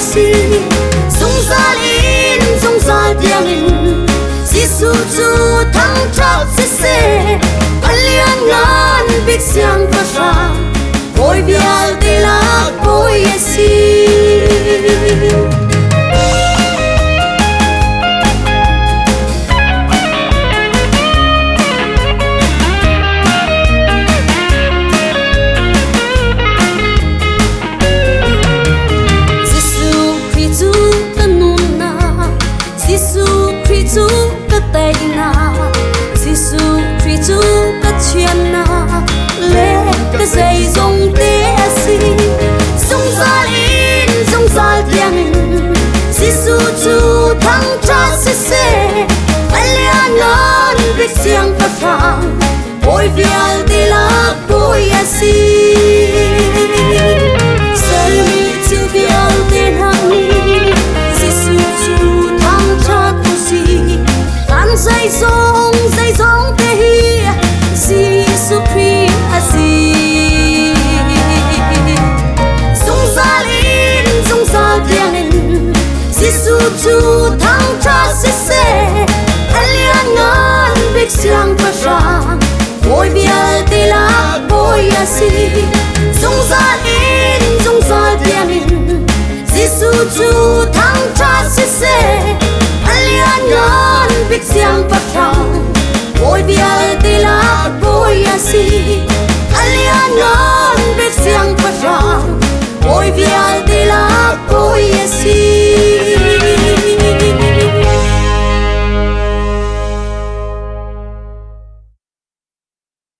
si sung sa in sung sa tiang in Giêsu chu thăng trắc si se alian ngan big siang pa sha oi bial te la oi si Giêsu Christ cái chuyện na lẽ cái dây dòng té si sung sa in sung sa tiang Giêsu chu thăng trắc si se alian ngan big siang pa sang oi vial te la oi si selmi chu vial te hang ni Giêsu chu thăng trắc si tan dây dòng te hi Giêsu Christ si sung sa in sung sa tiang in Giêsu chu thăng trắc si se alian ngan big siang pa sang oi vial te la oi si sung sa in sung sa tiang in Giêsu chu